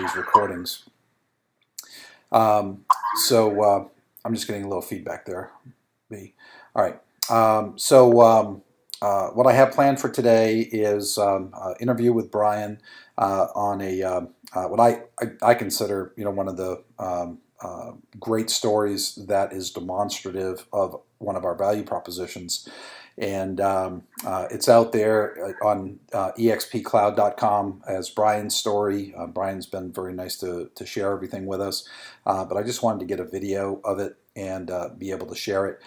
these recordings. So I'm just getting a little feedback there. All right. What I have planned for today is interview with Brian on what I consider one of the great stories that is demonstrative of one of our value propositions. And it's out there on expcloud.com as Brian's story. Brian's been very nice to share everything with us, but I just wanted to get a video of it and be able to share it.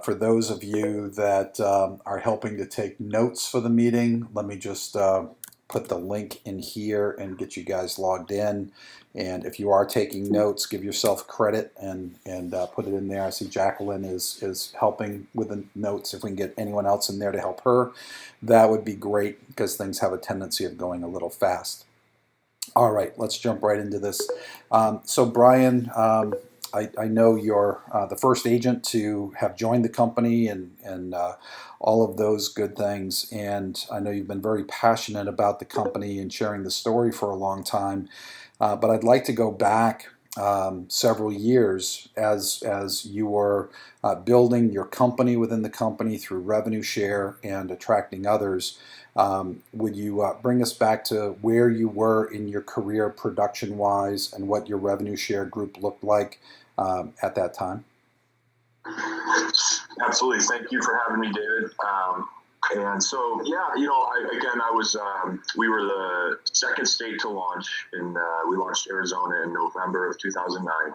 For those of you that are helping to take notes for the meeting, let me just put the link in here and get you guys logged in. And if you are taking notes, give yourself credit and put it in there. I see Jacqueline is helping with the notes. If we can get anyone else in there to help her, that would be great because things have a tendency of going a little fast. All right, let's jump right into this. So Brian, I know you're the first agent to have joined the company and all of those good things. And I know you've been very passionate about the company and sharing the story for a long time. But I'd like to go back several years as you were building your company within the company through revenue share and attracting others. Would you bring us back to where you were in your career production-wise and what your revenue share group looked like at that time? Absolutely. Thank you for having me, David. And so, yeah, we were the second state to launch, and we launched Arizona in November of 2009.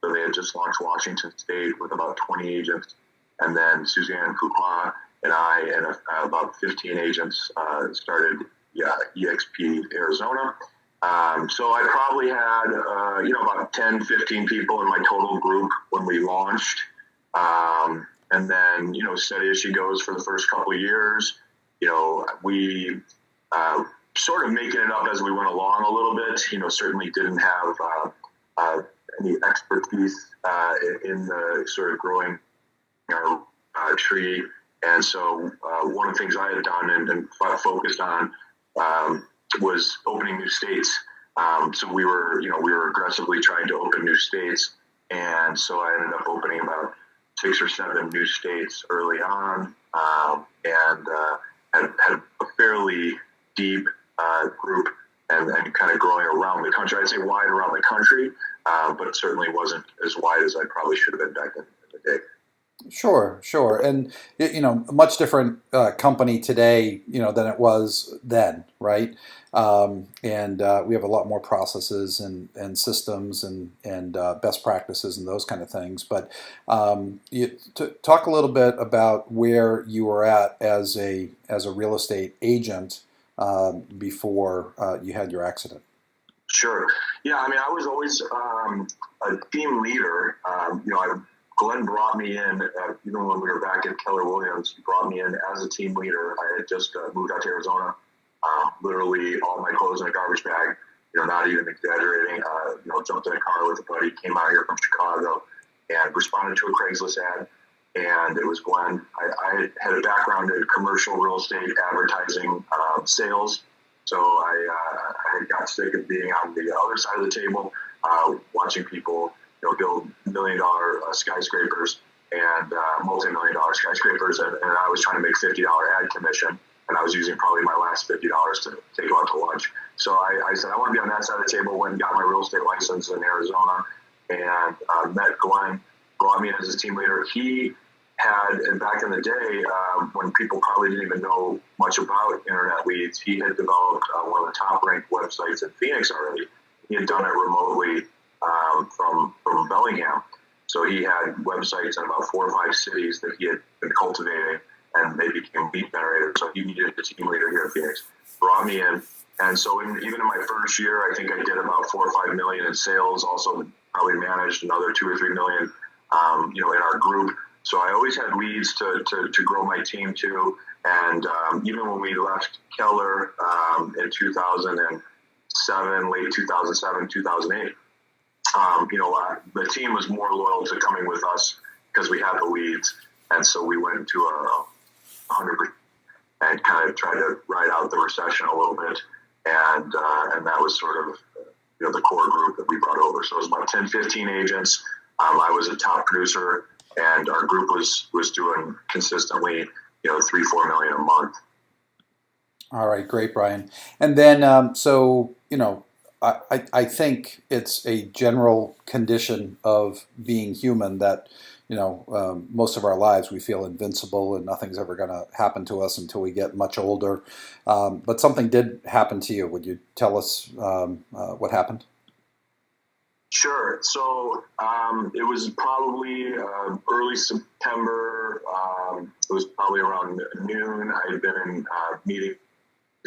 So they had just launched Washington State with about 20 agents, and then Suzanne Coupa and I and about 15 agents started EXP Arizona. So I probably had, about 10, 15 people in my total group when we launched. And then, steady as she goes for the first couple of years. We sort of making it up as we went along a little bit. Certainly didn't have any expertise in the sort of growing tree. And so one of the things I had done and focused on was opening new states. So we were aggressively trying to open new states. And so I ended up opening about 6 or 7 new states early on, and had a fairly deep group and kind of growing around the country. I'd say wide around the country, but it certainly wasn't as wide as I probably should have been back in the day. Sure. And, a much different company today, than it was then, right? And we have a lot more processes and systems and best practices and those kind of things. But talk a little bit about where you were at as a real estate agent before you had your accident. Sure. Yeah, I was always a team leader. Glenn brought me in, even when we were back at Keller Williams, he brought me in as a team leader. I had just moved out to Arizona, literally all my clothes in a garbage bag, not even exaggerating, jumped in a car with a buddy, came out here from Chicago and responded to a Craigslist ad. And it was Glenn. I had a background in commercial real estate advertising sales. So I got sick of being on the other side of the table, watching people build $1 million skyscrapers and multi-million-dollar skyscrapers, and I was trying to make $50 ad commission, and I was using probably my last $50 to take out to lunch. So I said, I want to be on that side of the table. Went and got my real estate license in Arizona, and met Glenn, brought me in as his team leader. He had, and back in the day, when people probably didn't even know much about internet leads, he had developed one of the top-ranked websites in Phoenix already. He had done it remotely from Bellingham. So he had websites in about 4 or 5 cities that he had been cultivating, and they became lead generators. So he needed a team leader here in Phoenix, brought me in. And so even in my first year, I think I did about 4 or 5 million in sales, also probably managed another 2 or 3 million, in our group. So I always had leads to grow my team too. And even when we left Keller in 2007, late 2007, 2008, the team was more loyal to coming with us because we had the leads. And so we went to 100% and kind of tried to ride out the recession a little bit. And that was sort of the core group that we brought over. So it was about 10, 15 agents. I was a top producer, and our group was doing consistently, 3, 4 million a month. All right, great, Brian. And then, I think it's a general condition of being human that, most of our lives we feel invincible and nothing's ever going to happen to us until we get much older. But something did happen to you. Would you tell us what happened? Sure. So it was probably early September. It was probably around noon. I had been in meetings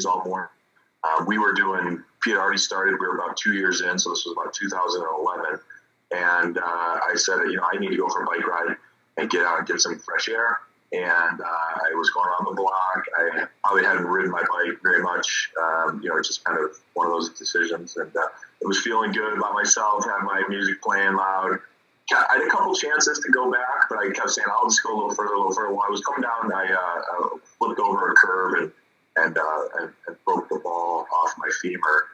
all morning. We were doing, Pete had already started. We were about 2 years in, so this was about 2011. And I said, I need to go for a bike ride and get out and get some fresh air. And I was going around the block. I probably hadn't ridden my bike very much. Just kind of one of those decisions. And it was feeling good about myself, had my music playing loud. I had a couple chances to go back, but I kept saying, I'll just go a little further, a little further. While I was coming down, I flipped over a curb and broke the ball off my femur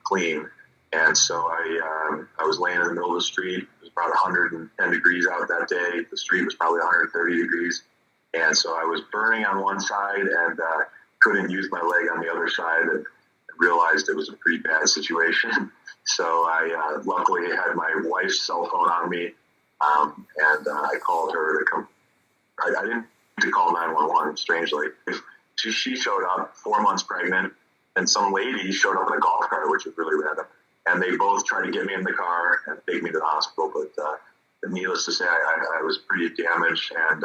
clean. And so I was laying in the middle of the street. It was about 110 degrees out that day. The street was probably 130 degrees. And so I was burning on one side and couldn't use my leg on the other side, and realized it was a pretty bad situation. So I luckily had my wife's cell phone on me, and I called her to come. I didn't need to call 911, strangely. She showed up 4 months pregnant, and some lady showed up in a golf cart, which is really random. And they both tried to get me in the car and take me to the hospital. But needless to say, I was pretty damaged and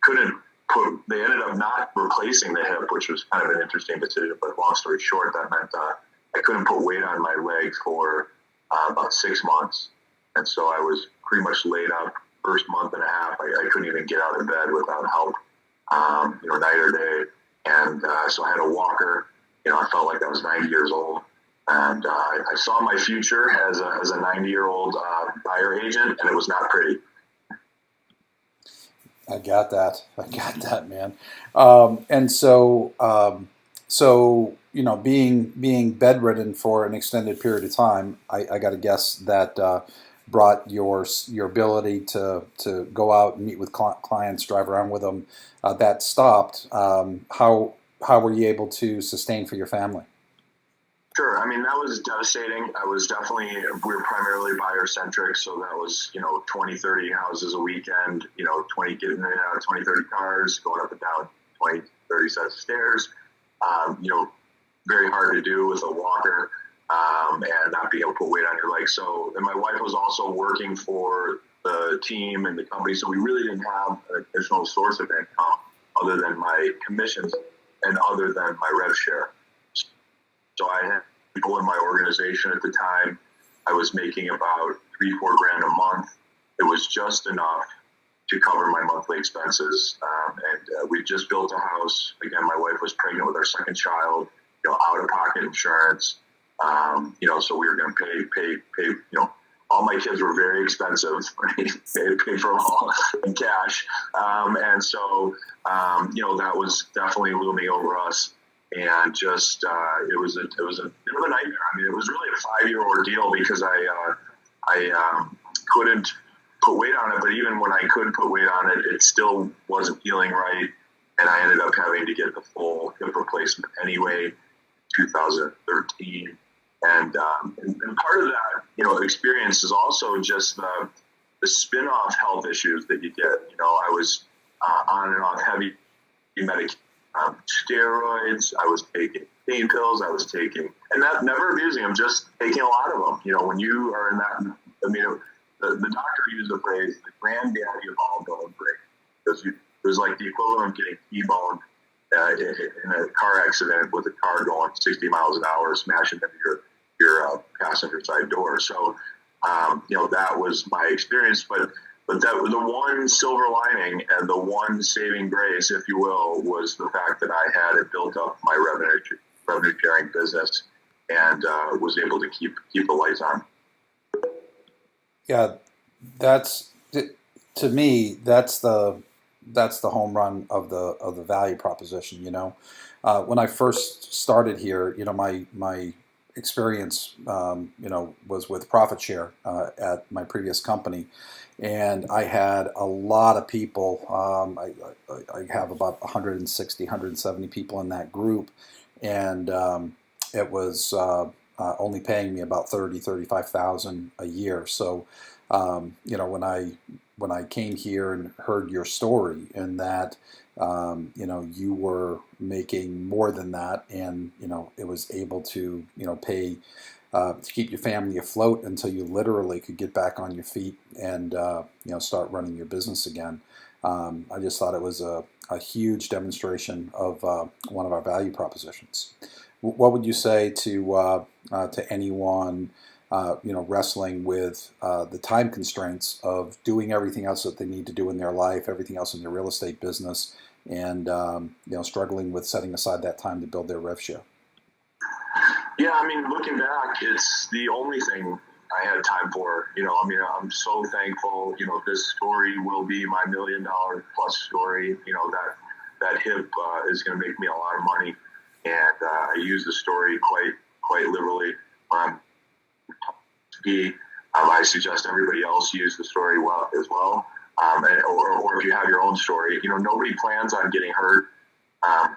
couldn't put, they ended up not replacing the hip, which was kind of an interesting decision. But long story short, that meant I couldn't put weight on my leg for about 6 months. And so I was pretty much laid up first month and a half. I couldn't even get out of bed without help, night or day. And so I had a walker. I felt like I was 90 years old. And I saw my future as a 90-year-old buyer agent, and it was not pretty. I got that. I got that, man. And being bedridden for an extended period of time, I got to guess that brought your ability to go out and meet with clients, drive around with them. That stopped. How were you able to sustain for your family? Sure. I mean, that was devastating. We were primarily buyer centric. So that was, 20, 30 houses a weekend, 20, getting in and out of 20, 30 cars, going up and down 20, 30 sets of stairs. Very hard to do with a walker, and not being able to put weight on your legs. So, and my wife was also working for the team and the company. So we really didn't have an additional source of income other than my commissions and other than my rev share. So I had people in my organization at the time. I was making about 3, 4 grand a month. It was just enough to cover my monthly expenses. And we just built a house. Again, my wife was pregnant with our second child, out of pocket insurance. So we were going to pay, all my kids were very expensive. Right? They had to pay for them all in cash. And so, that was definitely looming over us. And just it was a bit of a nightmare. I mean, it was really a 5-year ordeal because I couldn't put weight on it. But even when I could put weight on it, it still wasn't feeling right. And I ended up having to get the full hip replacement anyway, 2013. And part of that, experience is also just the spin-off health issues that you get. I was on and off heavy medication. Steroids, I was taking pain pills, and not never abusing them, just taking a lot of them. When you are in that, the doctor used the phrase, the granddaddy of all bone break, because it was like the equivalent of getting T-boned in a car accident with a car going 60 miles an hour, smashing into your passenger side door. So, that was my experience, but that the one silver lining and the one saving grace, if you will, was the fact that I had built up my revenue sharing business and was able to keep the lights on. Yeah, that's to me. That's the home run of the value proposition. When I first started here, my experience, was with profit share at my previous company, and I had a lot of people. I have about 160, 170 people in that group, and it was only paying me about 35,000 a year. So, when I came here and heard your story, and that you were making more than that, and it was able to pay to keep your family afloat until you literally could get back on your feet and start running your business again. I just thought it was a huge demonstration of one of our value propositions. What would you say to anyone wrestling with the time constraints of doing everything else that they need to do in their life, everything else in their real estate business, and struggling with setting aside that time to build their rev share? Yeah, I mean, looking back, it's the only thing I had time for. I'm so thankful. This story will be my $1 million plus story. That hip is going to make me a lot of money, and I use the story quite literally. I suggest everybody else use the story as well. Or if you have your own story, nobody plans on getting hurt.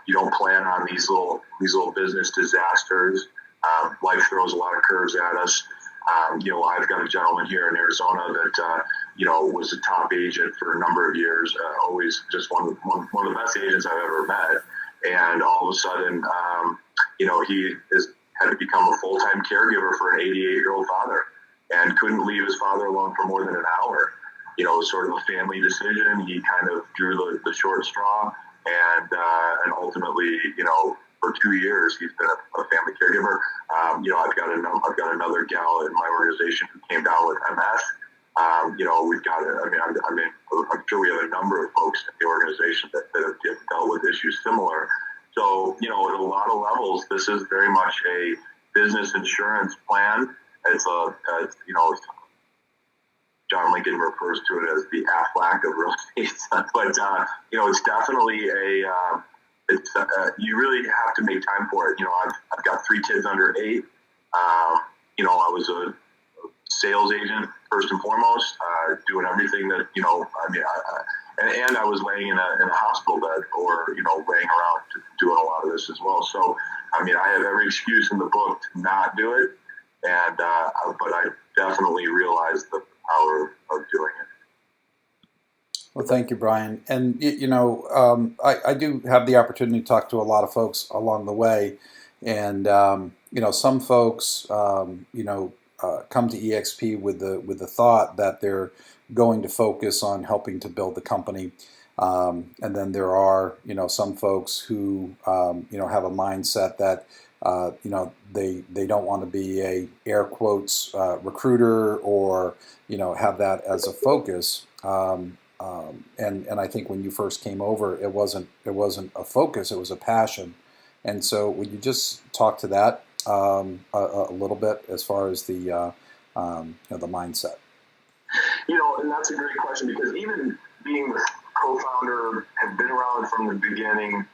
You don't plan on these little business disasters. Life throws a lot of curves at us. I've got a gentleman here in Arizona that was a top agent for a number of years, always just one of the best agents I've ever met. And all of a sudden, he had to become a full-time caregiver for an 88-year-old father, and couldn't leave his father alone for more than an hour. It was sort of a family decision. He kind of drew the short straw, and ultimately, for 2 years, he's been a family caregiver. I've got another gal in my organization who came down with MS. We've got I'm sure we have a number of folks in the organization that have dealt with issues similar. So, at a lot of levels, this is very much a business insurance plan. It's John Lincoln refers to it as the Aflac of real estate. But, it's definitely you really have to make time for it. I've got 3 kids under 8. I was a sales agent first and foremost, doing everything that, and I was laying in a hospital bed, or, laying around doing a lot of this as well. So, I have every excuse in the book to not do it. And, but I definitely realized the power of doing it. Well, thank you, Brian. And I do have the opportunity to talk to a lot of folks along the way, and some folks come to EXP with the thought that they're going to focus on helping to build the company, and then there are some folks who have a mindset that they don't want to be a air quotes recruiter, or have that as a focus. And I think when you first came over, it wasn't a focus; it was a passion. And so, would you just talk to that a little bit as far as the mindset? And that's a great question, because even being the co-founder, have been around from the beginning.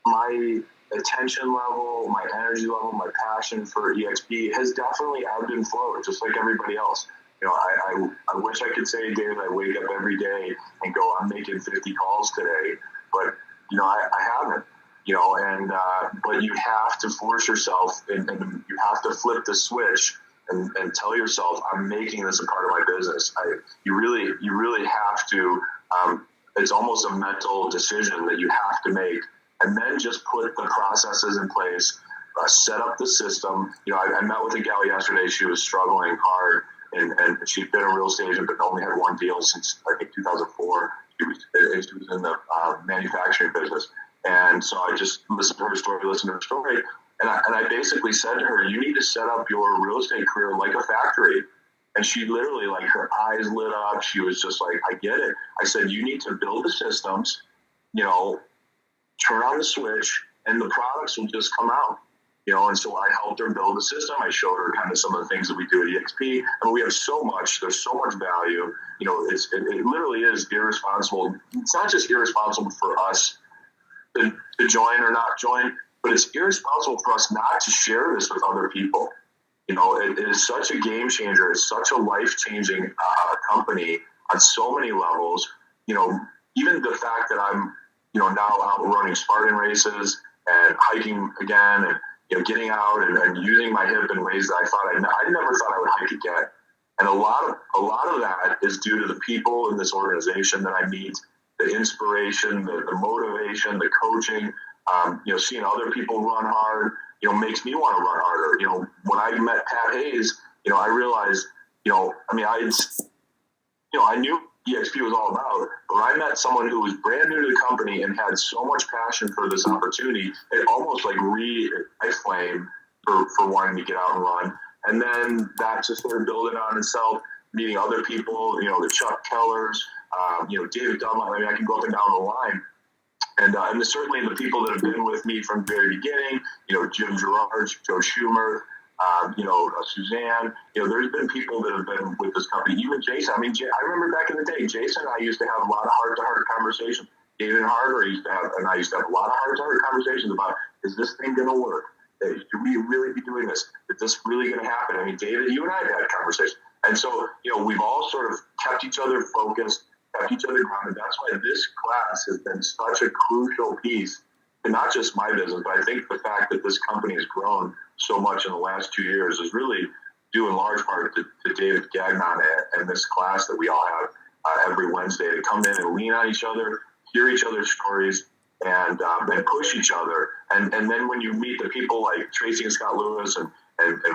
My attention level, my energy level, my passion for EXP has definitely ebbed and flowed, just like everybody else. I wish I could say, David, I wake up every day and go, I'm making 50 calls today, but I haven't. But you have to force yourself, and you have to flip the switch and tell yourself, I'm making this a part of my business. You really have to. It's almost a mental decision that you have to make, and then just put the processes in place. Set up the system. I met with a gal yesterday. She was struggling hard, and she'd been a real estate agent, but only had one deal since, I think, 2004. She was in the manufacturing business. And so I just listened to her story, and I basically said to her, you need to set up your real estate career like a factory. And she literally, like, her eyes lit up. She was just like, I get it. I said, you need to build the systems, turn on the switch, and the products will just come out. And so I helped her build the system. I showed her kind of some of the things that we do at EXP. We have so much, there's so much value. It literally is irresponsible. It's not just irresponsible for us to join or not join. but it's irresponsible for us not to share this with other people. It is such a game changer. It's such a life-changing company on so many levels. Even the fact that I'm, now out running Spartan races and hiking again, and getting out and using my hip in ways that I never thought I would hike again. And a lot of that is due to the people in this organization that I meet, the inspiration, the motivation, the coaching. Seeing other people run hard, makes me want to run harder. When I met Pat Hayes, I realized, I knew EXP was all about, but when I met someone who was brand new to the company and had so much passion for this opportunity, it almost like re-flame for wanting to get out and run. And then that just started building on itself, meeting other people, the Chuck Kellers, David Dunlap. I can go up and down the line. And certainly the people that have been with me from the very beginning, Jim Gerard, Joe Schumer, Suzanne, there's been people that have been with this company, even Jason. I remember back in the day, Jason and I used to have a lot of heart-to-heart conversations. David Harder used to have a lot of heart-to-heart conversations about, is this thing going to work? Should we really be doing this? Is this really going to happen? David, you and I have had conversations. And so, we've all sort of kept each other focused, kept each other grounded. That's why this class has been such a crucial piece to not just my business, but I think the fact that this company has grown so much in the last 2 years is really due in large part to David Gagnon and this class that we all have every Wednesday, to come in and lean on each other, hear each other's stories, and push each other. And then when you meet the people like Tracy and Scott Lewis and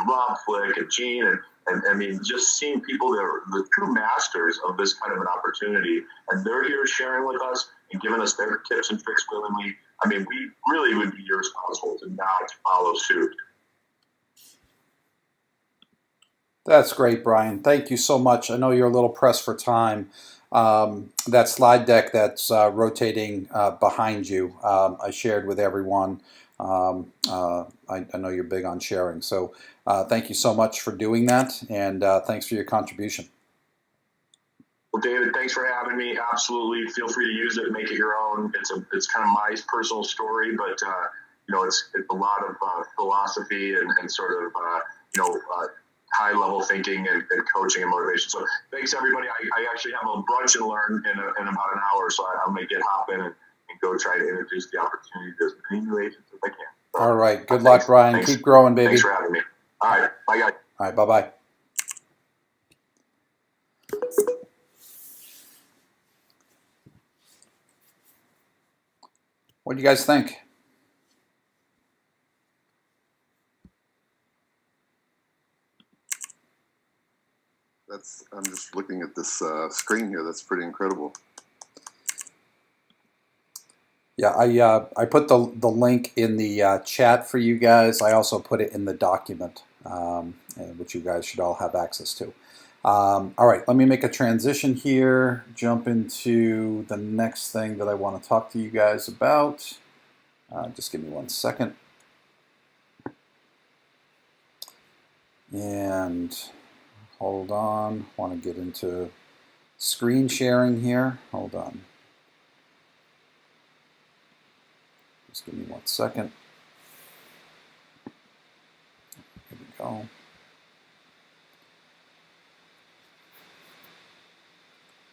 Rob Flick and Gene and just seeing people that are the true masters of this kind of an opportunity, and they're here sharing with us and giving us their tips and tricks willingly. We really would be irresponsible to not follow suit. That's great, Brian. Thank you so much. I know you're a little pressed for time. That slide deck that's rotating behind you, I shared with everyone. I know you're big on sharing. So thank you so much for doing that, and thanks for your contribution. Well, David, thanks for having me. Absolutely. Feel free to use it, make it your own. It's kind of my personal story, but it's a lot of philosophy and sort of high level thinking and coaching and motivation. So thanks everybody. I actually have a brunch and learn in about an hour, so I'm going to hop in and go try to introduce the opportunity to as many new agents as I can. So, all right. Good luck, Brian. Thanks. Keep growing, baby. Thanks for having me. All right. Bye, guys. All right. Bye-bye. What do you guys think? I'm just looking at this screen here. That's pretty incredible. Yeah, I put the link in the chat for you guys. I also put it in the document, which you guys should all have access to. All right, let me make a transition here, jump into the next thing that I want to talk to you guys about. Just give me 1 second. And hold on, want to get into screen sharing here. Hold on. Just give me 1 second. Here we go.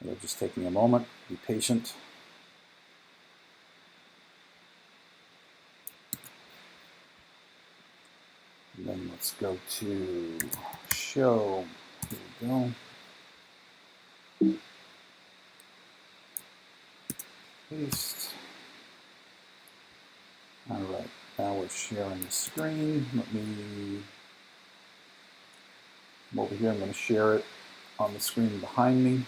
It'll just take me a moment. Be patient. And then let's go to show. Here we go. Paste. All right, now we're sharing the screen. Let me come over here. I'm going to share it on the screen behind me.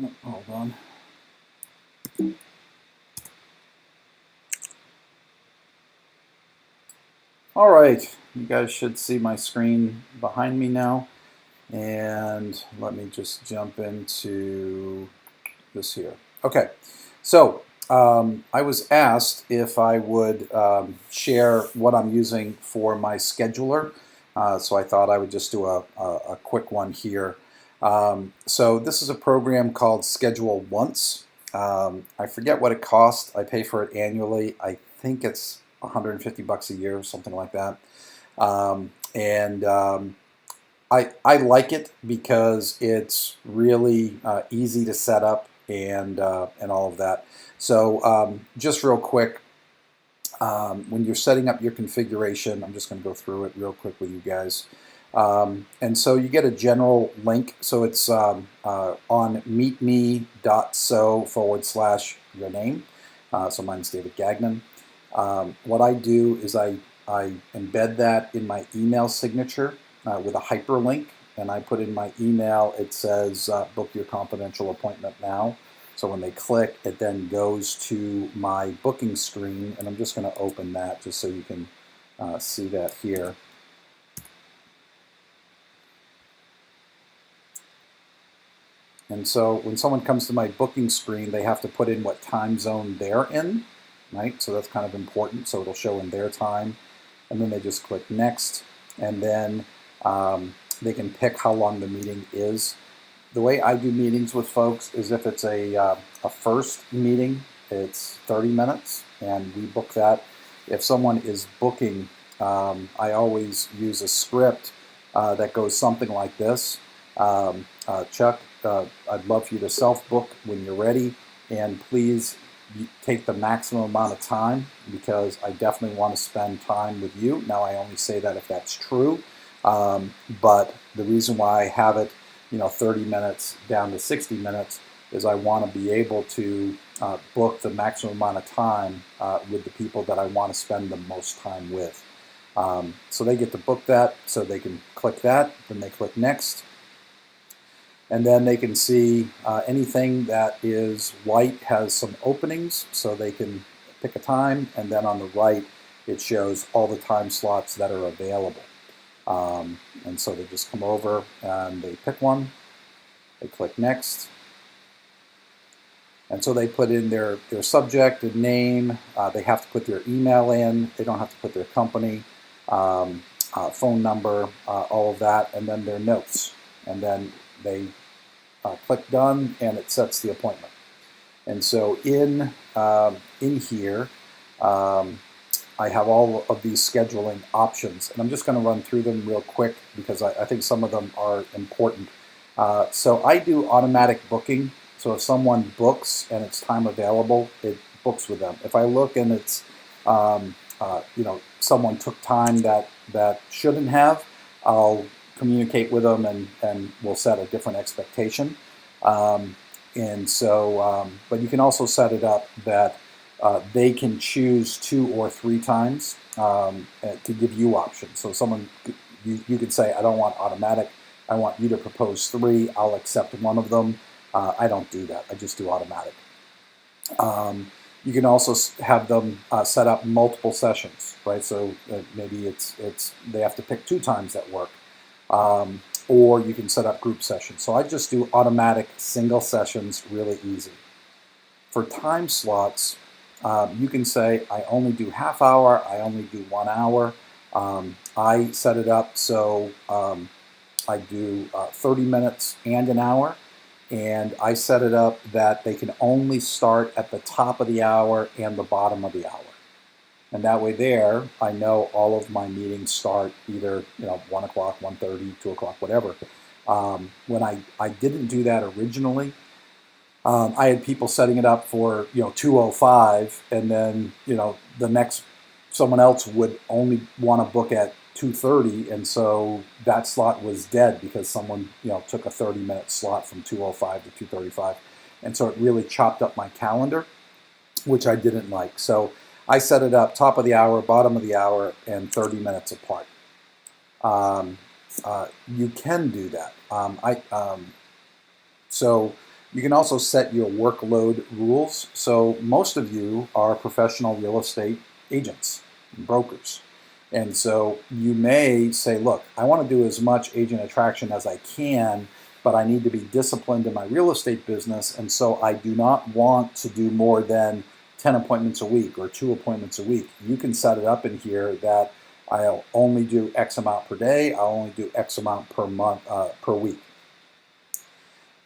Oh, hold on. All right, you guys should see my screen behind me now. And let me just jump into this here. Okay, so I was asked if I would share what I'm using for my scheduler. So I thought I would just do a quick one here. So this is a program called Schedule Once. I forget what it costs. I pay for it annually. I think it's 150 bucks a year or something like that. And I like it because it's really easy to set up and all of that. So just real quick, when you're setting up your configuration, I'm just going to go through it real quick with you guys. And so you get a general link. So it's on meetme.so/your name. So mine's David Gagnon. What I do is I embed that in my email signature with a hyperlink, and I put in my email, it says book your confidential appointment now. So when they click, it then goes to my booking screen, and I'm just going to open that just so you can see that here. And so when someone comes to my booking screen, they have to put in what time zone they're in, right? So that's kind of important. So it'll show in their time. And then they just click next. And then they can pick how long the meeting is. The way I do meetings with folks is if it's a first meeting, it's 30 minutes, and we book that. If someone is booking, I always use a script that goes something like this. Chuck, I'd love for you to self-book when you're ready, and please take the maximum amount of time because I definitely want to spend time with you. Now, I only say that if that's true, but the reason why I have it 30 minutes down to 60 minutes is I want to be able to book the maximum amount of time with the people that I want to spend the most time with. So they get to book that, so they can click that, then they click next, and then they can see anything that is white has some openings, so they can pick a time, and then on the right it shows all the time slots that are available. And so they just come over and they pick one, they click next, and so they put in their subject and name. They have to put their email in. They don't have to put their company, phone number, all of that, and then their notes. And then they click done, and it sets the appointment. And so in here, I have all of these scheduling options, and I'm just going to run through them real quick because I think some of them are important. So I do automatic booking. So if someone books and it's time available, it books with them. If I look and it's someone took time that shouldn't have, I'll communicate with them and we'll set a different expectation. But you can also set it up that they can choose 2 or 3 times to give you options. So you could say, I don't want automatic. I want you to propose 3. I'll accept one of them. I don't do that. I just do automatic. You can also have them set up multiple sessions, right? So maybe they have to pick 2 times that work. Or you can set up group sessions. So I just do automatic single sessions, really easy. For time slots, you can say, I only do half hour, I only do 1 hour. I set it up so I do 30 minutes and an hour, and I set it up that they can only start at the top of the hour and the bottom of the hour. And that way there, I know all of my meetings start either 1 o'clock, 1:30, 2 o'clock, whatever. When I didn't do that originally, I had people setting it up for 2:05, and then the next someone else would only want to book at 2:30, and so that slot was dead because someone took a 30-minute slot from 2:05 to 2:35, and so it really chopped up my calendar, which I didn't like. So I set it up top of the hour, bottom of the hour, and 30 minutes apart. You can do that. So you can also set your workload rules. So most of you are professional real estate agents, brokers. And so you may say, look, I want to do as much agent attraction as I can, but I need to be disciplined in my real estate business. And so I do not want to do more than 10 appointments a week or 2 appointments a week. You can set it up in here that I'll only do X amount per day. I'll only do X amount per month, per week.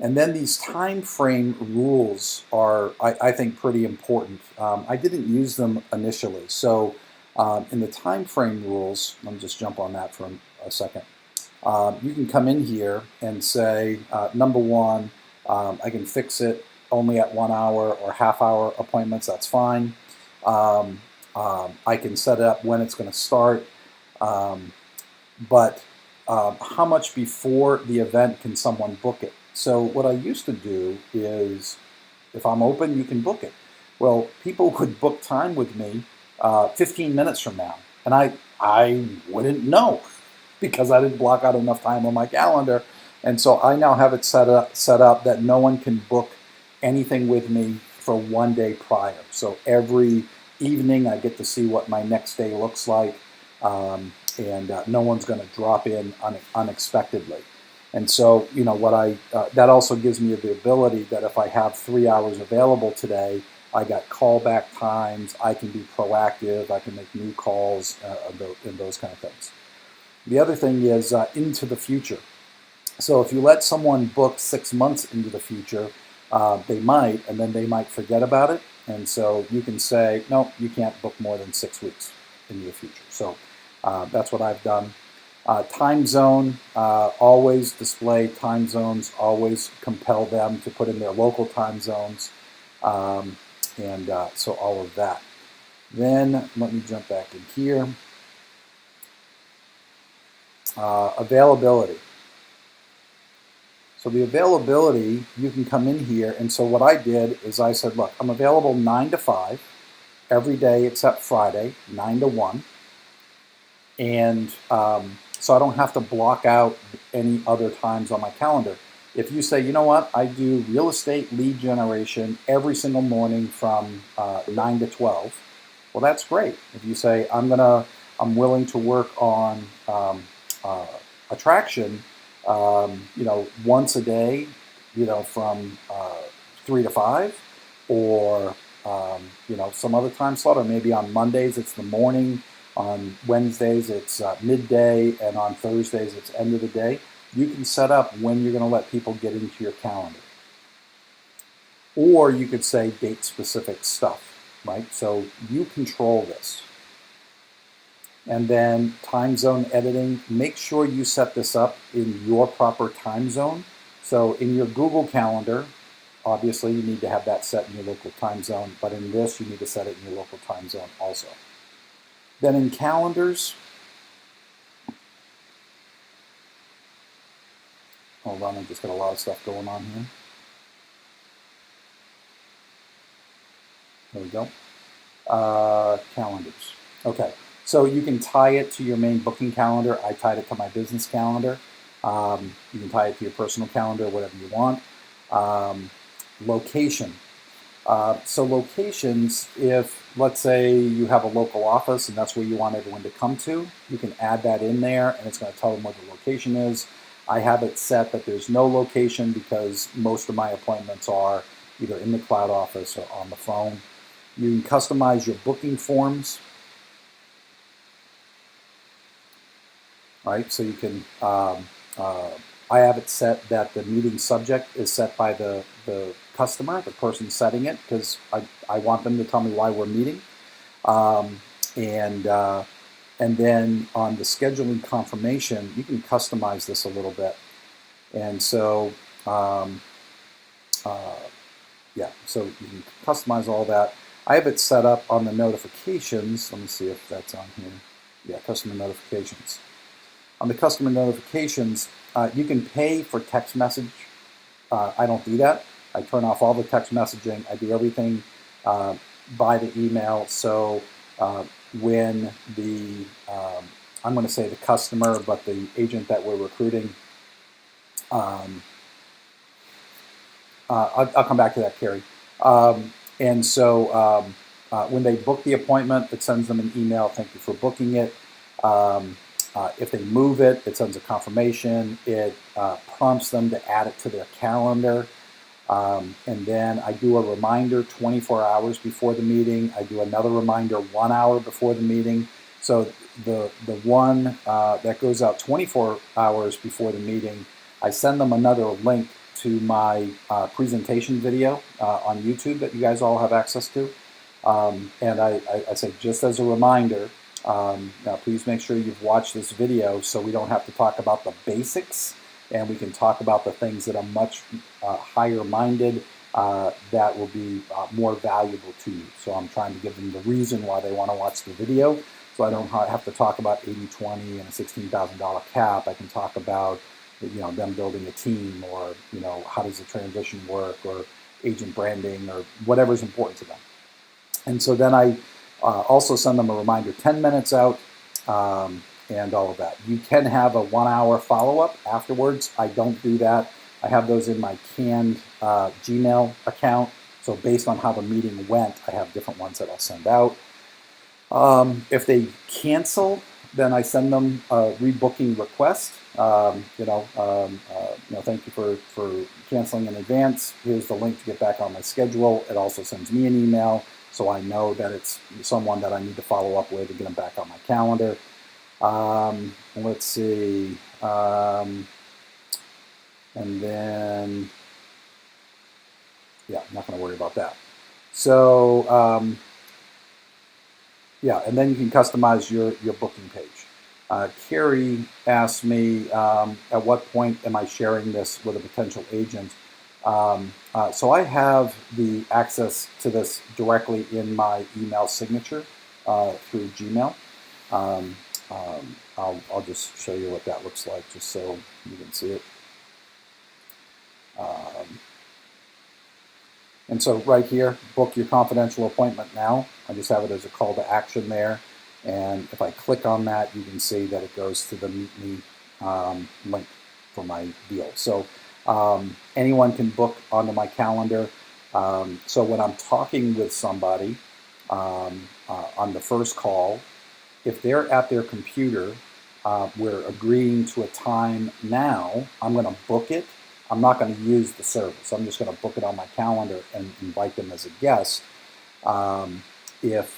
And then these time frame rules are, I think, pretty important. I didn't use them initially. So in the time frame rules, let me just jump on that for a second. You can come in here and say, number one, I can fix it only at 1 hour or half-hour appointments. That's fine. I can set it up when it's going to start. But how much before the event can someone book it? So what I used to do is, if I'm open, you can book it. Well, people would book time with me 15 minutes from now, and I wouldn't know because I didn't block out enough time on my calendar. And so I now have it set up that no one can book anything with me for 1 day prior. So every evening I get to see what my next day looks like, and no one's going to drop in unexpectedly. And so, that also gives me the ability that if I have 3 hours available today, I got callback times, I can be proactive, I can make new calls, and those kind of things. The other thing is into the future. So if you let someone book 6 months into the future, they might, and then they might forget about it. And so you can say, no, you can't book more than 6 weeks into the future. So that's what I've done. Time zone, always display time zones, always compel them to put in their local time zones, and so all of that. Then let me jump back in here. Availability. So the availability, you can come in here, and so what I did is I said, look, I'm available 9 to 5 every day except Friday, 9 to 1. And so I don't have to block out any other times on my calendar. If you say, you know what, I do real estate lead generation every single morning from 9 to 12, well, that's great. If you say, I'm willing to work on attraction, once a day, from 3 to 5, or some other time slot, or maybe on Mondays it's the morning, on Wednesdays it's midday, and on Thursdays it's end of the day. You can set up when you're going to let people get into your calendar. Or you could say date-specific stuff, right? So you control this. And then time zone editing, make sure you set this up in your proper time zone. So in your Google Calendar, obviously you need to have that set in your local time zone, but in this you need to set it in your local time zone also. Then in calendars, hold on, I've just got a lot of stuff going on here. There we go. Calendars. Okay, so you can tie it to your main booking calendar. I tied it to my business calendar. You can tie it to your personal calendar, whatever you want. Location. So locations, if let's say you have a local office and that's where you want everyone to come to, you can add that in there and it's going to tell them what the location is. I have it set that there's no location because most of my appointments are either in the cloud office or on the phone. You can customize your booking forms. Right, so you can, I have it set that the meeting subject is set by the customer, the person setting it, because I want them to tell me why we're meeting. And then on the scheduling confirmation, you can customize this a little bit. And so, yeah, so you can customize all that. I have it set up on the notifications. Let me see if that's on here. Yeah, customer notifications. On the customer notifications, you can pay for text message. I don't do that. I turn off all the text messaging. I do everything by the email. So when the, I'm going to say the customer, but the agent that we're recruiting, I'll come back to that, Carrie. And so when they book the appointment, it sends them an email. Thank you for booking it. If they move it, it sends a confirmation. It prompts them to add it to their calendar. And then I do a reminder 24 hours before the meeting. I do another reminder 1 hour before the meeting. So the one that goes out 24 hours before the meeting, I send them another link to my presentation video on YouTube that you guys all have access to. And I say, just as a reminder, now please make sure you've watched this video so we don't have to talk about the basics and we can talk about the things that are much higher minded that will be more valuable to you. So I'm trying to give them the reason why they want to watch the video. So I don't have to talk about 80-20 and a $16,000 cap. I can talk about them building a team, or how does the transition work, or agent branding, or whatever's important to them. And so then I also send them a reminder 10 minutes out and all of that. You can have a 1 hour follow-up afterwards. I don't do that. I have those in my canned Gmail account. So based on how the meeting went, I have different ones that I'll send out. If they cancel, then I send them a rebooking request. Thank you for canceling in advance. Here's the link to get back on my schedule. It also sends me an email, so I know that it's someone that I need to follow up with to get them back on my calendar. Let's see. And then, yeah, I'm not going to worry about that. So, yeah, and then you can customize your booking page. Carrie asked me, at what point am I sharing this with a potential agent? So I have the access to this directly in my email signature through Gmail. I'll just show you what that looks like, just so you can see it. And so right here, book your confidential appointment now. I just have it as a call to action there. And if I click on that, you can see that it goes to the Meet Me link for my deal. So anyone can book onto my calendar. So when I'm talking with somebody on the first call, if they're at their computer, we're agreeing to a time now, I'm going to book it. I'm not going to use the service. I'm just going to book it on my calendar and invite them as a guest. If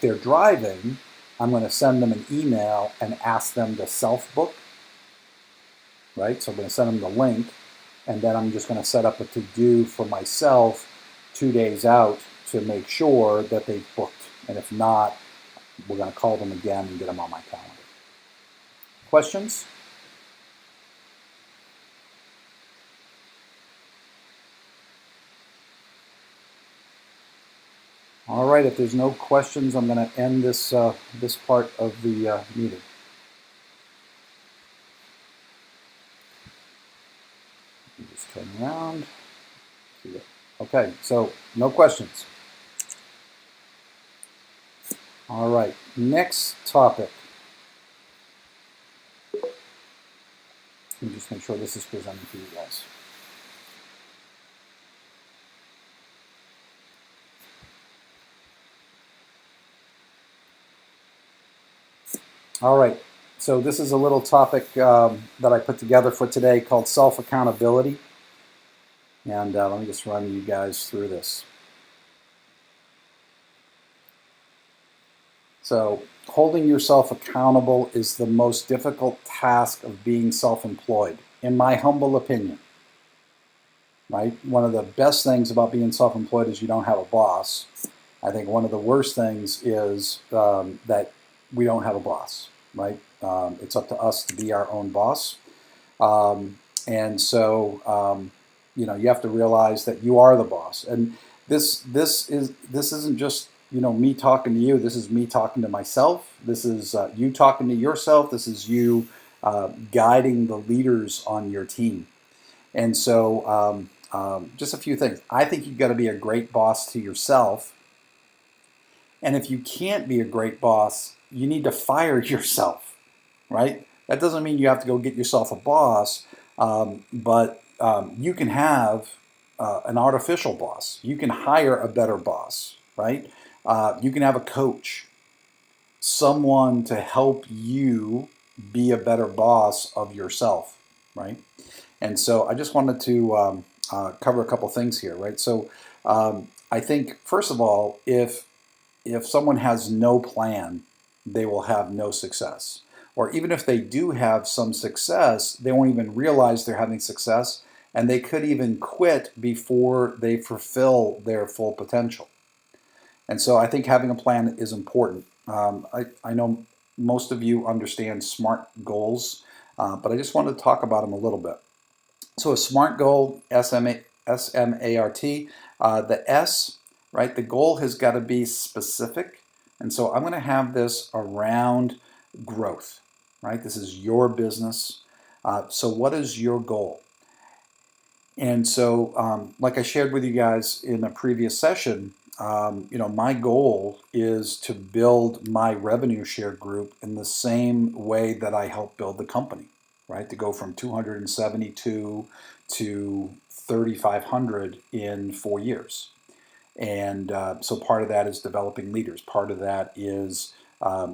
they're driving, I'm going to send them an email and ask them to self-book, right? So I'm going to send them the link, and then I'm just going to set up a to-do for myself 2 days out to make sure that they've booked. And if not, we're going to call them again and get them on my calendar. Questions? All right, if there's no questions, I'm going to end this this part of the meeting. Just turn around. Okay, so no questions. All right, next topic. Let me just make sure this is presenting to you guys. All right, so this is a little topic that I put together for today called self-accountability. And let me just run you guys through this. So holding yourself accountable is the most difficult task of being self-employed, in my humble opinion. Right? One of the best things about being self-employed is you don't have a boss. I think one of the worst things is that we don't have a boss, right? It's up to us to be our own boss. And so, you have to realize that you are the boss. And this isn't just, me talking to you. This is me talking to myself. This is you talking to yourself. This is you guiding the leaders on your team. And so just a few things. I think you've got to be a great boss to yourself. And if you can't be a great boss, you need to fire yourself, right? That doesn't mean you have to go get yourself a boss, but you can have an artificial boss. You can hire a better boss, right? You can have a coach. someone to help you be a better boss of yourself, right? And so I just wanted to cover a couple things here, right? So I think first of all, if someone has no plan, they will have no success. Or even if they do have some success, they won't even realize they're having success, and they could even quit before they fulfill their full potential. And so I think having a plan is important. I know most of you understand SMART goals, but I just wanted to talk about them a little bit. So a SMART goal, SMART, the S, right? The goal has got to be specific. And so I'm going to have this around growth, right? This is your business. So what is your goal? And so, like I shared with you guys in a previous session, my goal is to build my revenue share group in the same way that I help build the company, right? To go from 272 to 3,500 in 4 years. And so part of that is developing leaders. Part of that is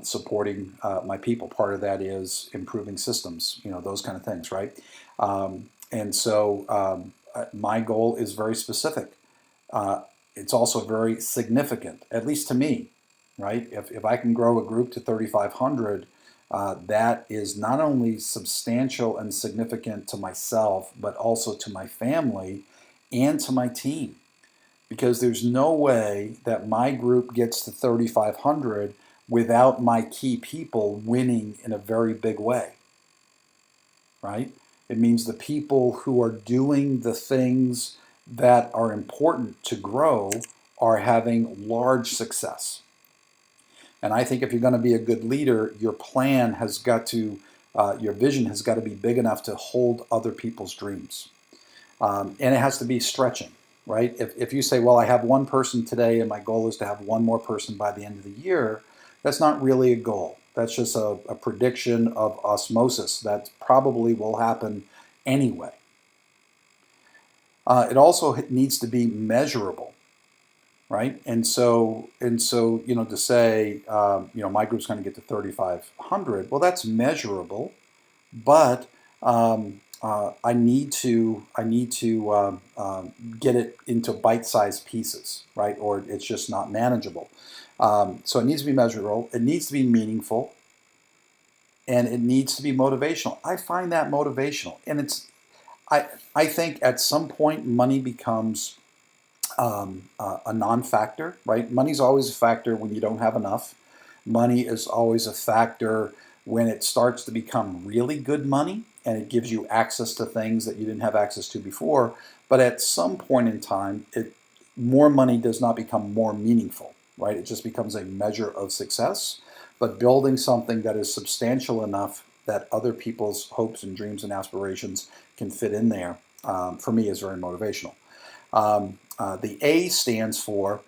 supporting my people. Part of that is improving systems, those kind of things, right? And so my goal is very specific. It's also very significant, at least to me, right? If I can grow a group to 3,500, that is not only substantial and significant to myself, but also to my family and to my team. Because there's no way that my group gets to 3,500 without my key people winning in a very big way, right? It means the people who are doing the things that are important to grow are having large success. And I think if you're going to be a good leader, your plan has got to, your vision has got to be big enough to hold other people's dreams. And it has to be stretching, right? If you say, well, I have one person today and my goal is to have one more person by the end of the year, that's not really a goal. That's just a prediction of osmosis that probably will happen anyway. It also needs to be measurable, right? And so to say, my group's going to get to 3,500. Well, that's measurable, but I need to get it into bite-sized pieces, right? Or it's just not manageable. So it needs to be measurable. It needs to be meaningful, and it needs to be motivational. I find that motivational, and I think at some point money becomes a non-factor, right? Money's always a factor when you don't have enough. Money is always a factor when it starts to become really good money and it gives you access to things that you didn't have access to before. But at some point in time, more money does not become more meaningful, right? It just becomes a measure of success. But building something that is substantial enough that other people's hopes and dreams and aspirations can fit in there, for me, is very motivational. The A stands for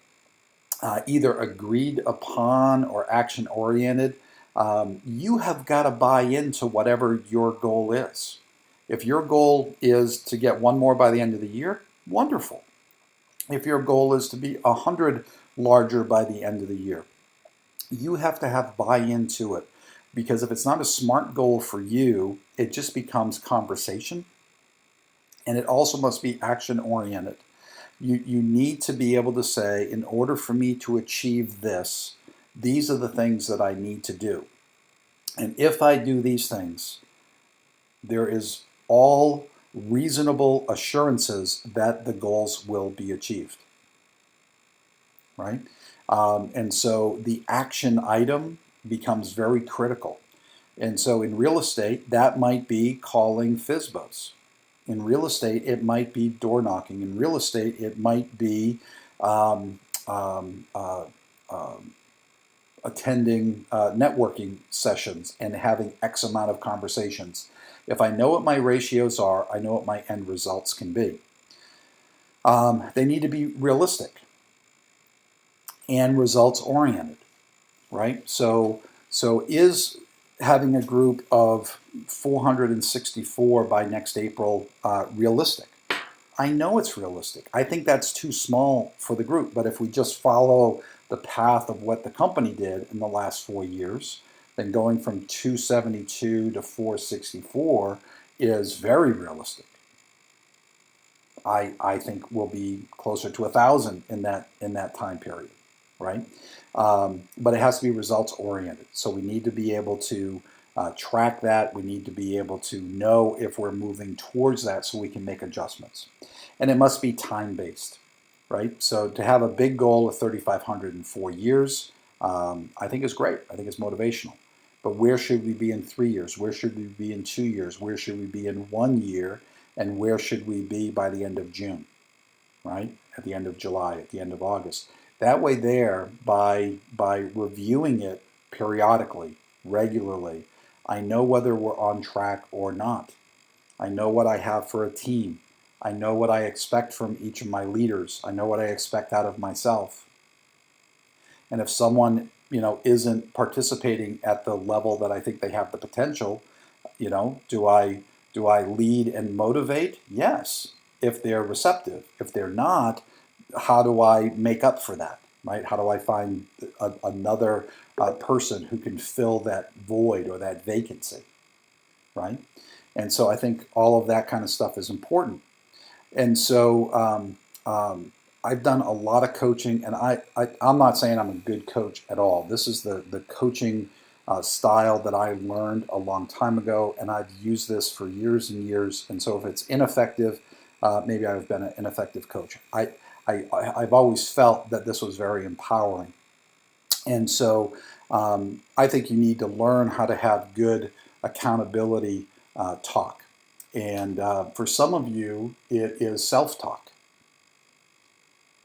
either agreed upon or action oriented. You have got to buy into whatever your goal is. If your goal is to get one more by the end of the year, wonderful. If your goal is to be 100 larger by the end of the year, you have to have buy-in to it. Because if it's not a SMART goal for you, it just becomes conversation. And it also must be action oriented. You need to be able to say, in order for me to achieve this, these are the things that I need to do. And if I do these things, there is all reasonable assurances that the goals will be achieved, right? And so the action item becomes very critical. And so in real estate, that might be calling FSBOs. In real estate, it might be door knocking. In real estate, it might be um, um, uh, um, attending networking sessions and having X amount of conversations. If I know what my ratios are, I know what my end results can be. They need to be realistic and results oriented, right? So is having a group of 464 by next April realistic? I know it's realistic. I think that's too small for the group, but if we just follow the path of what the company did in the last 4 years, then going from 272 to 464 is very realistic. I think we'll be closer to 1,000 in that time period, right? But it has to be results oriented. So we need to be able to track that. We need to be able to know if we're moving towards that so we can make adjustments. And it must be time based, right? So to have a big goal of 3,500 in 4 years, I think is great. I think it's motivational. But where should we be in 3 years? Where should we be in 2 years? Where should we be in 1 year? And where should we be by the end of June, right? At the end of July, at the end of August. That way there, by reviewing it periodically, regularly, I know whether we're on track or not. I know what I have for a team. I know what I expect from each of my leaders. I know what I expect out of myself. And if someone, isn't participating at the level that I think they have the potential, do I lead and motivate? Yes, if they're receptive. If they're not, how do I make up for that? Right? How do I find another person who can fill that void or that vacancy? Right? And so I think all of that kind of stuff is important. And so I've done a lot of coaching, and I'm not saying I'm a good coach at all. This is the coaching style that I learned a long time ago, and I've used this for years and years. And so if it's ineffective, maybe I've been an ineffective coach. I've always felt that this was very empowering. And so I think you need to learn how to have good accountability talk. And for some of you, it is self-talk,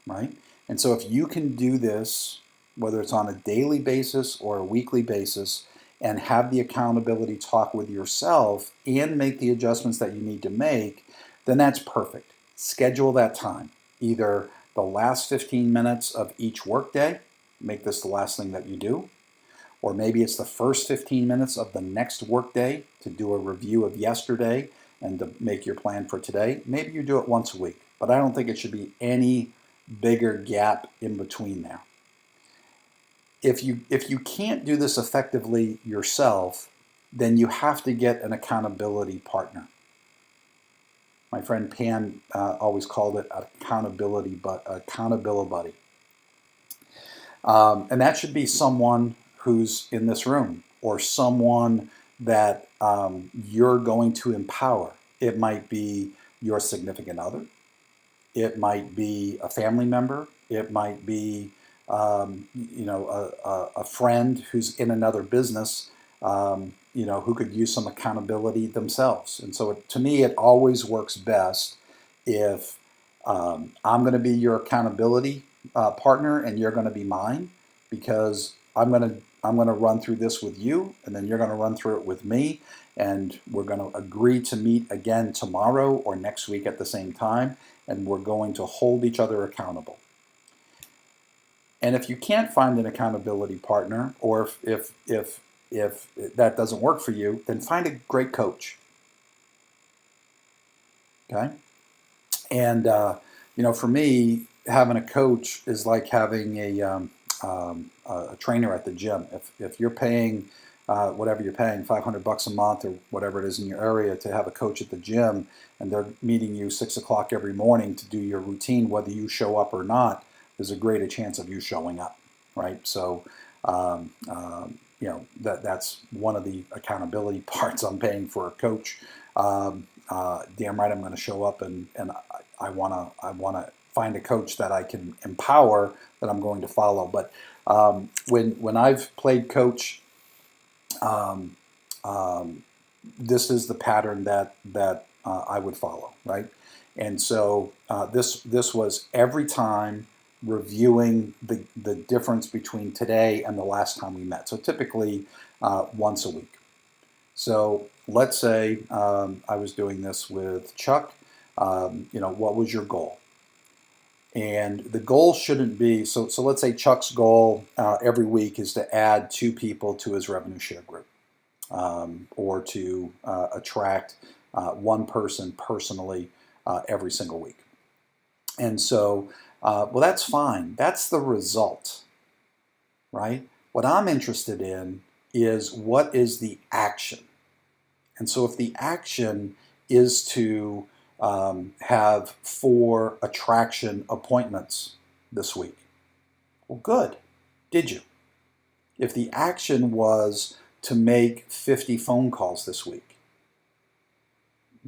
right? And so if you can do this, whether it's on a daily basis or a weekly basis, and have the accountability talk with yourself and make the adjustments that you need to make, then that's perfect. Schedule that time. Either the last 15 minutes of each workday, make this the last thing that you do, or maybe it's the first 15 minutes of the next workday to do a review of yesterday and to make your plan for today. Maybe you do it once a week, but I don't think it should be any bigger gap in between there. If you can't do this effectively yourself, then you have to get an accountability partner. My friend Pan always called it accountability buddy. And that should be someone who's in this room or someone that you're going to empower. It might be your significant other. It might be a family member. It might be a friend who's in another business, who could use some accountability themselves. And so to me, it always works best if I'm going to be your accountability partner and you're going to be mine, because I'm going to run through this with you, and then you're going to run through it with me, and we're going to agree to meet again tomorrow or next week at the same time, and we're going to hold each other accountable. And if you can't find an accountability partner, or if that doesn't work for you, then find a great coach. Okay? And for me, having a coach is like having a trainer at the gym. If you're paying whatever you're paying, $500 a month or whatever it is in your area, to have a coach at the gym, and they're meeting you 6 o'clock every morning to do your routine, whether you show up or not, there's a greater chance of you showing up, right? So that's one of the accountability parts. I'm paying for a coach. Damn right, I'm going to show up, and I want to find a coach that I can empower, that I'm going to follow. But when I've played coach, this is the pattern that I would follow, right? And so this was every time reviewing the difference between today and the last time we met. So typically once a week. So let's say I was doing this with Chuck. What was your goal? And the goal shouldn't be, so let's say Chuck's goal every week is to add 2 people to his revenue share group, or to attract 1 person personally every single week. And so, well, that's fine. That's the result. right? What I'm interested in is what is the action. And so if the action is to have 4 attraction appointments this week, well, good. Did you? If the action was to make 50 phone calls this week,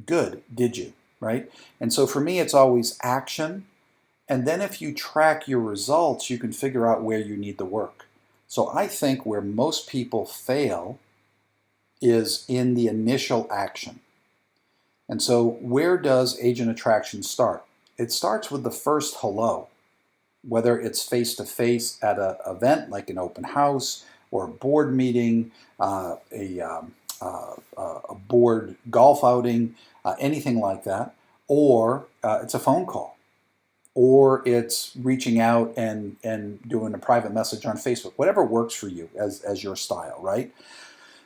good. Did you? Right? And so for me, it's always action. And then if you track your results, you can figure out where you need the work. So I think where most people fail is in the initial action. And so where does agent attraction start? It starts with the first hello, whether it's face-to-face at an event like an open house or a board meeting, a board golf outing, anything like that, or it's a phone call, or it's reaching out and doing a private message on Facebook, whatever works for you as your style, right?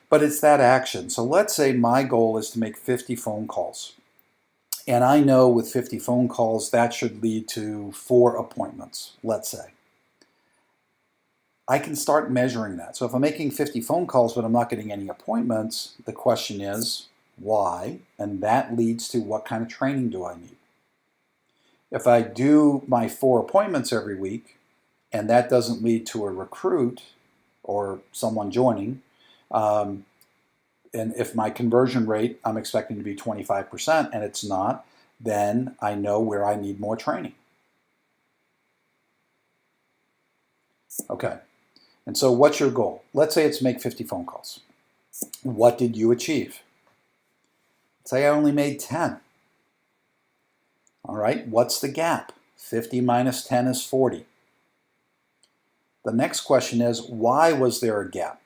But it's that action. So let's say my goal is to make 50 phone calls. And I know with 50 phone calls, that should lead to 4 appointments, let's say. I can start measuring that. So if I'm making 50 phone calls, but I'm not getting any appointments, the question is, why? And that leads to what kind of training do I need? If I do my 4 appointments every week, and that doesn't lead to a recruit or someone joining, and if my conversion rate I'm expecting to be 25% and it's not, then I know where I need more training. Okay, and so what's your goal? Let's say it's make 50 phone calls. What did you achieve? Say I only made 10. All right, what's the gap? 50 minus 10 is 40. The next question is, why was there a gap?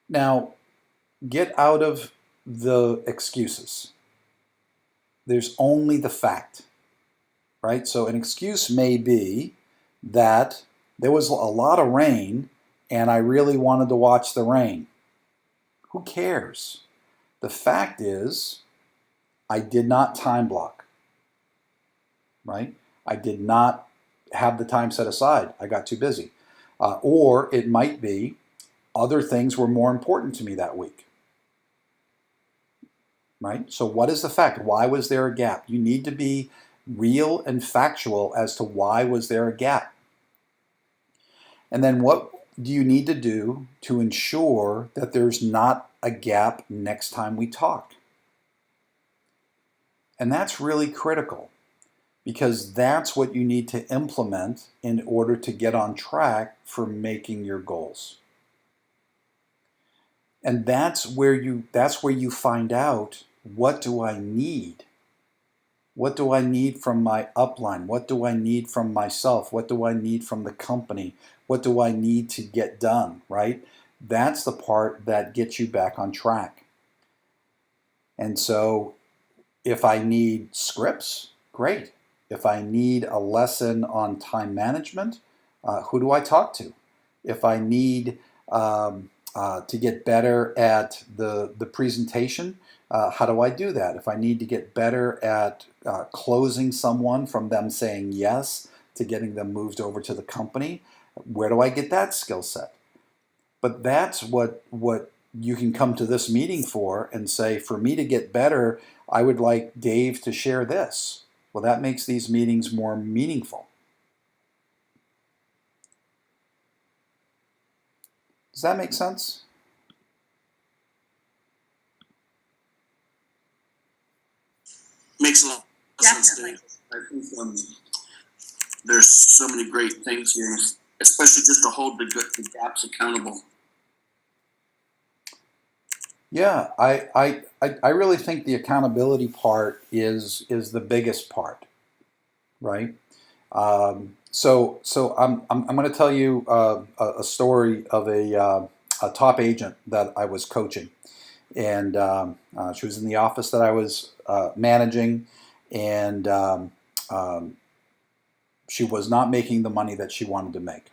Now, get out of the excuses. There's only the fact, right? So an excuse may be that there was a lot of rain and I really wanted to watch the rain. Who cares? The fact is, I did not time block, right? I did not have the time set aside. I got too busy. Or it might be other things were more important to me that week, right? So what is the fact? Why was there a gap? You need to be real and factual as to why was there a gap. And then what do you need to do to ensure that there's not a gap next time we talk? And that's really critical because that's what you need to implement in order to get on track for making your goals. And that's where you find out, what do I need? What do I need from my upline? What do I need from myself? What do I need from the company? What do I need to get done, right? That's the part that gets you back on track. And so if I need scripts, great. If I need a lesson on time management, who do I talk to? If I need to get better at the presentation, how do I do that? If I need to get better at closing someone from them saying yes to getting them moved over to the company, where do I get that skill set? But that's what you can come to this meeting for and say, for me to get better, I would like Dave to share this. Well, that makes these meetings more meaningful. Does that make sense? Makes a lot of sense, Dave. I think there's so many great things here, especially just to hold the gaps accountable. Yeah, I really think the accountability part is the biggest part, right? So I'm going to tell you a story of a top agent that I was coaching, and she was in the office that I was managing, and she was not making the money that she wanted to make.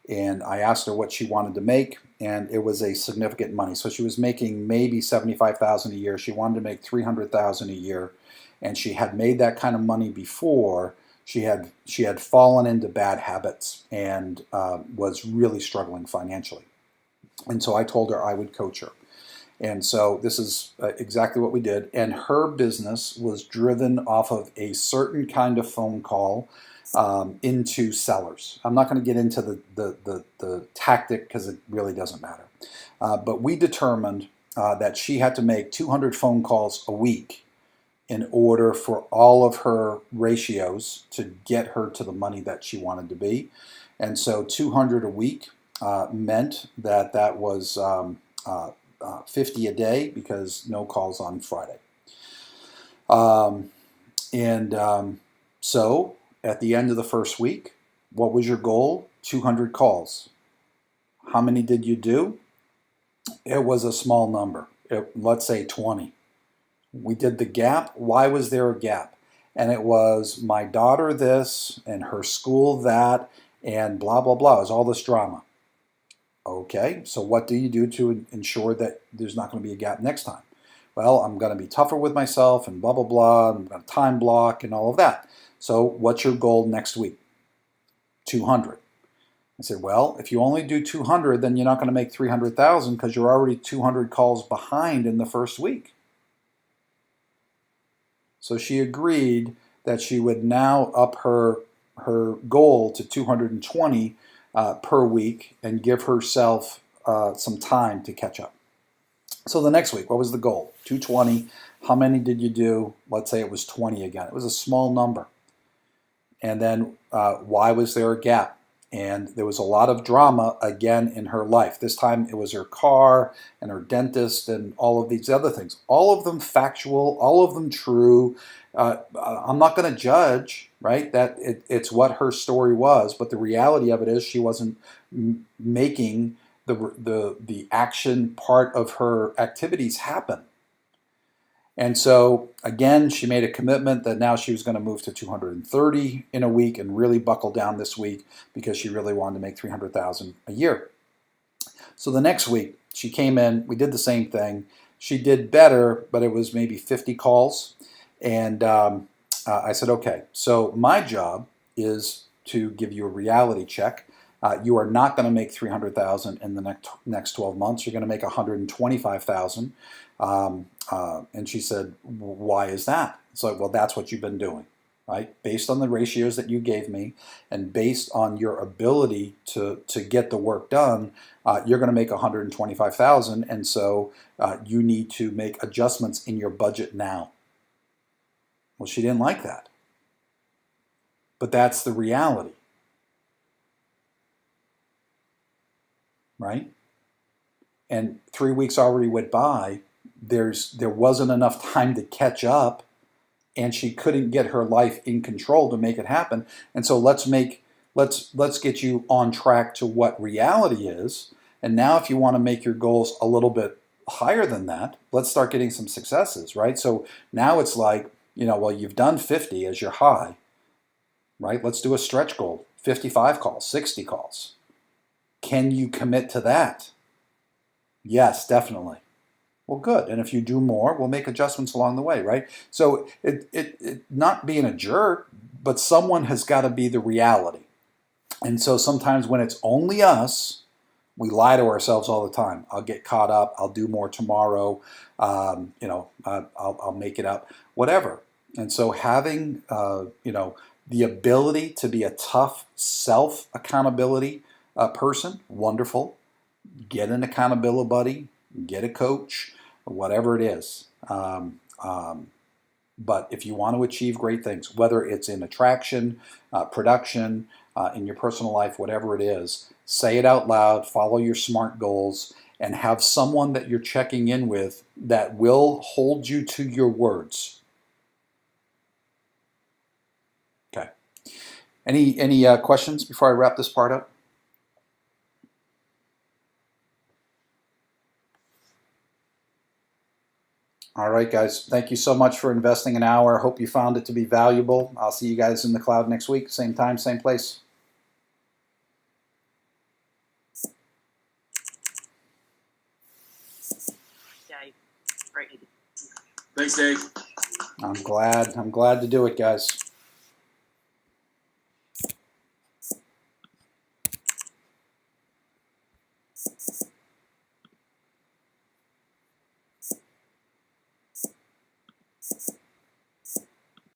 And I asked her what she wanted to make, and it was a significant money. So she was making maybe $75,000 a year. She wanted to make $300,000 a year, and she had made that kind of money before. She had fallen into bad habits and was really struggling financially. And so I told her I would coach her. And so this is exactly what we did. And her business was driven off of a certain kind of phone call into sellers. I'm not going to get into the tactic because it really doesn't matter. But we determined that she had to make 200 phone calls a week in order for all of her ratios to get her to the money that she wanted to be. And so 200 a week meant that was 50 a day because no calls on Friday. So at the end of the first week, what was your goal? 200 calls. How many did you do? It was a small number. Let's say 20. We did the gap. Why was there a gap? And it was my daughter this and her school that and blah, blah, blah. It was all this drama. Okay, so what do you do to ensure that there's not going to be a gap next time? Well, I'm going to be tougher with myself and blah, blah, blah. I'm going to time block and all of that. So what's your goal next week? 200. I said, well, if you only do 200, then you're not going to make 300,000 because you're already 200 calls behind in the first week. So she agreed that she would now up her goal to 220 per week and give herself some time to catch up. So the next week, what was the goal? 220. How many did you do? Let's say it was 20 again. It was a small number. And then why was there a gap? And there was a lot of drama again in her life. This time it was her car and her dentist and all of these other things. All of them factual, all of them true. I'm not going to judge, right? That it's what her story was, but the reality of it is she wasn't making the action part of her activities happen. And so, again, she made a commitment that now she was going to move to 230 in a week and really buckle down this week because she really wanted to make 300,000 a year. So the next week, she came in, we did the same thing. She did better, but it was maybe 50 calls. And I said, okay, so my job is to give you a reality check. You are not going to make 300,000 in the next 12 months. You're going to make 125,000. And she said, why is that? It's like, well, that's what you've been doing, right? Based on the ratios that you gave me and based on your ability to get the work done, you're going to make 125,000. And so you need to make adjustments in your budget now. Well, she didn't like that. But that's the reality. Right? And 3 weeks already went by. There wasn't enough time to catch up, and she couldn't get her life in control to make it happen. And so let's get you on track to what reality is. And now if you want to make your goals a little bit higher than that, let's start getting some successes, right? So now it's like, well, you've done 50 as your high, right? Let's do a stretch goal, 55 calls, 60 calls. Can you commit to that? Yes, definitely. Well, good. And if you do more, we'll make adjustments along the way, right? So it not being a jerk, but someone has got to be the reality. And so sometimes when it's only us, we lie to ourselves all the time. I'll get caught up. I'll do more tomorrow. I'll make it up, whatever. And so having, the ability to be a tough self-accountability person, wonderful. Get an accountability buddy, get a coach, whatever it is. But if you want to achieve great things, whether it's in attraction, production, in your personal life, whatever it is, say it out loud, follow your SMART goals, and have someone that you're checking in with that will hold you to your words. Okay. Any questions before I wrap this part up? All right, guys. Thank you so much for investing an hour. Hope you found it to be valuable. I'll see you guys in the cloud next week. Same time, same place. Thanks, Dave. I'm glad to do it, guys.